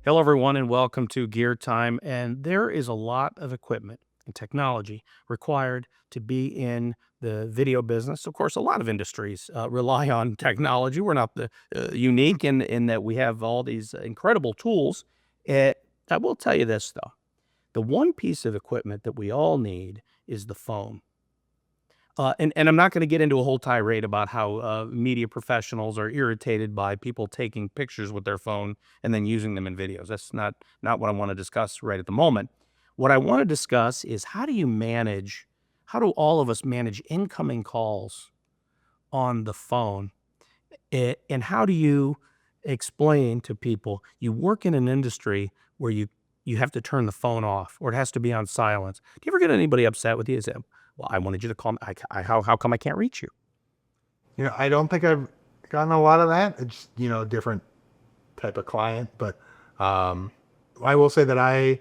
Hello, everyone, and welcome to Gear Time. And there is a lot of equipment and technology required to be in the video business. Of course, a lot of industries rely on technology. We're not unique in that we have all these incredible tools. I will tell you this, though. The one piece of equipment that we all need is the phone. And I'm not going to get into a whole tirade about how media professionals are irritated by people taking pictures with their phone and then using them in videos. That's not what I want to discuss right at the moment. What I want to discuss is how do all of us manage incoming calls on the phone? And how do you explain to people you work in an industry where you have to turn the phone off or it has to be on silence? Do you ever get anybody upset with you? Say, well, I wanted you to call me. How come I can't reach you? I don't think I've gotten a lot of that. It's, different type of client. But I will say that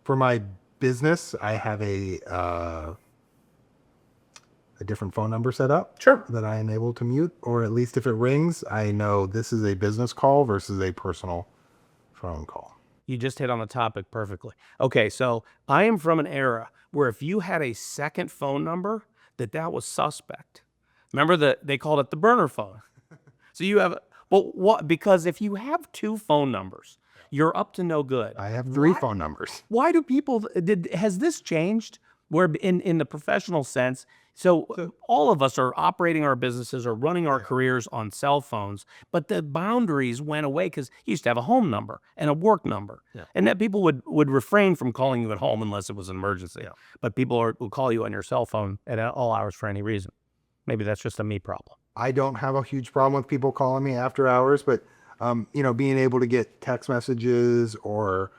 for my business, I have a different phone number set up. Sure. That I am able to mute, or at least if it rings, I know this is a business call versus a personal phone call. You just hit on the topic perfectly. Okay, so I am from an era where if you had a second phone number, that was suspect. Remember that they called it the burner phone. So you have, well, what? Because if you have two phone numbers, you're up to no good. I have three phone numbers. Why do people has this changed? Where in the professional sense, so all of us are operating our businesses or running our careers on cell phones, but the boundaries went away because you used to have a home number and a work number, and that people would refrain from calling you at home unless it was an emergency. But people will call you on your cell phone at all hours for any reason. Maybe that's just a me problem. I don't have a huge problem with people calling me after hours, but being able to get text messages or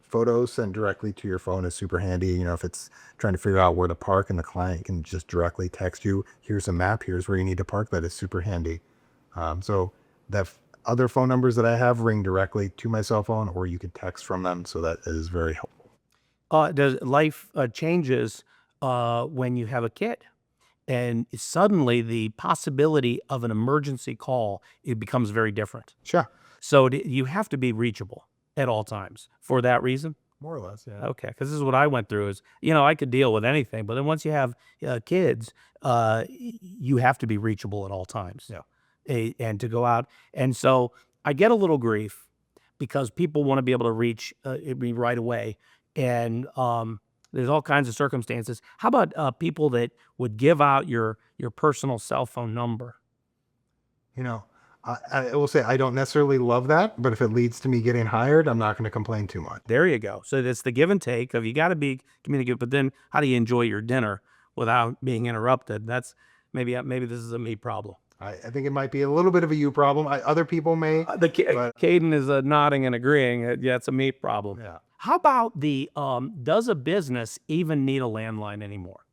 photos sent directly to your phone is super handy. If it's trying to figure out where to park and the client can just directly text you, here's a map, here's where you need to park, that is super handy. So the other phone numbers that I have ring directly to my cell phone, or you can text from them. So that is very helpful. Does life changes when you have a kid? And suddenly the possibility of an emergency call, it becomes very different. Sure. So you have to be reachable at all times for that reason? More or less, yeah. Okay, because this is what I went through is, I could deal with anything, but then once you have kids, you have to be reachable at all times. Yeah. And to go out. And so I get a little grief because people want to be able to reach me right away. And there's all kinds of circumstances. How about people that would give out your personal cell phone number? I will say I don't necessarily love that, but if it leads to me getting hired, I'm not going to complain too much. There you go. So it's the give and take of you got to be communicative, but then how do you enjoy your dinner without being interrupted? That's maybe this is a me problem. I think it might be a little bit of a you problem. Other people may. Caden is nodding and agreeing. Yeah, it's a me problem. Yeah. How about does a business even need a landline anymore?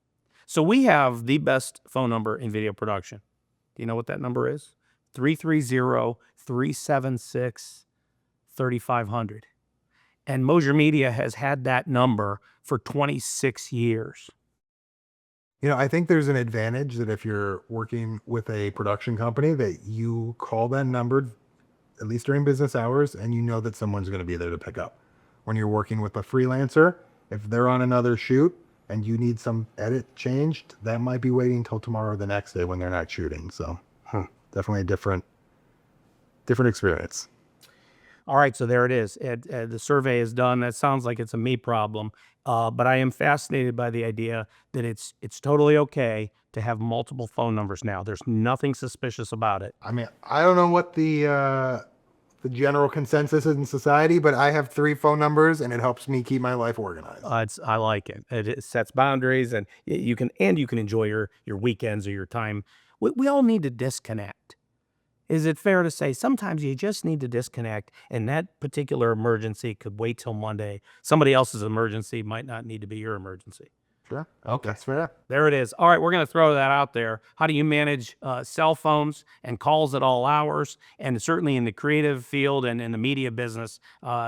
So we have the best phone number in video production. Do you know what that number is? 330-376-3500. And Mosier Media has had that number for 26 years. I think there's an advantage that if you're working with a production company that you call that number, at least during business hours, and you know that someone's going to be there to pick up. When you're working with a freelancer, if they're on another shoot and you need some edit changed, that might be waiting until tomorrow or the next day when they're not shooting. So definitely a different experience. All right, so there it is. The survey is done. That sounds like it's a me problem, but I am fascinated by the idea that it's totally okay to have multiple phone numbers now. There's nothing suspicious about it. I mean, I don't know what the general consensus is in society, but I have 3 phone numbers, and it helps me keep my life organized. I like it. It sets boundaries, and you can enjoy your weekends or your time. We all need to disconnect. Is it fair to say sometimes you just need to disconnect, and that particular emergency could wait till Monday? Somebody else's emergency might not need to be your emergency. Sure. Okay. That's fair. There it is. All right, we're going to throw that out there. How do you manage cell phones and calls at all hours? And certainly in the creative field and in the media business,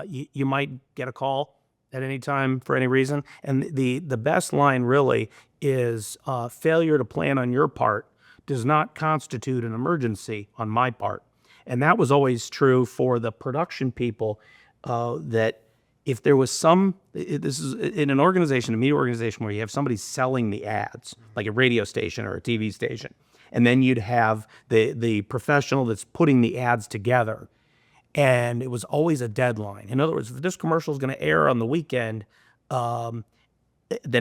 you might get a call at any time for any reason. And the best line really is failure to plan on your part does not constitute an emergency on my part. And that was always true for the production people, that if there was this is in an organization, a media organization, where you have somebody selling the ads, like a radio station or a TV station, and then you'd have the professional that's putting the ads together. And it was always a deadline. In other words, if this commercial is going to air on the weekend, then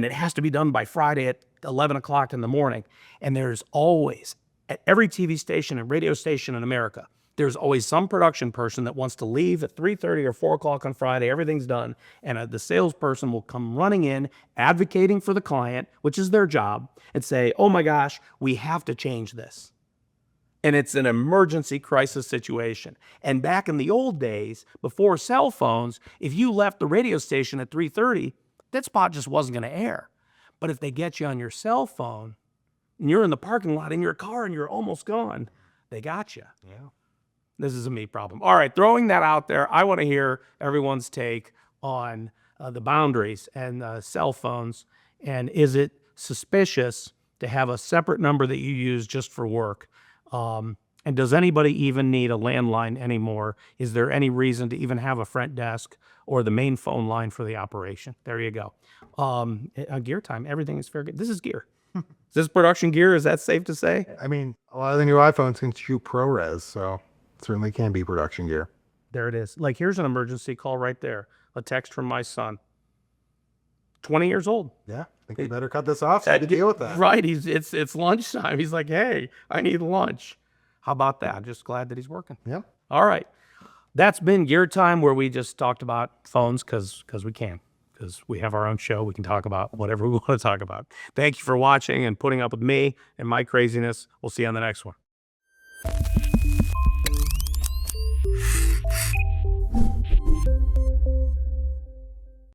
it has to be done by Friday at 11 o'clock in the morning. And there's always, at every TV station and radio station in America, there's always some production person that wants to leave at 3:30 or 4 o'clock on Friday. Everything's done. And the salesperson will come running in, advocating for the client, which is their job, and say, oh my gosh, we have to change this. And it's an emergency crisis situation. And back in the old days, before cell phones, if you left the radio station at 3:30, that spot just wasn't going to air. But if they get you on your cell phone and you're in the parking lot in your car and you're almost gone, they got you. Yeah. This is a me problem. All right, throwing that out there, I want to hear everyone's take on the boundaries and cell phones. And is it suspicious to have a separate number that you use just for work? And does anybody even need a landline anymore? Is there any reason to even have a front desk or the main phone line for the operation? There you go. Gear time, everything is fair. This is gear. Is this production gear? Is that safe to say? I mean, a lot of the new iPhones can shoot ProRes, so it certainly can be production gear. There it is. Like, here's an emergency call right there. A text from my son. 20 years old. Yeah, I think we better cut this off so to deal with that. Right. It's lunchtime. He's like, hey, I need lunch. How about that? I'm just glad that he's working. Yeah. All right. That's been Gear Time, where we just talked about phones because we can. Because we have our own show. We can talk about whatever we want to talk about. Thank you for watching and putting up with me and my craziness. We'll see you on the next one.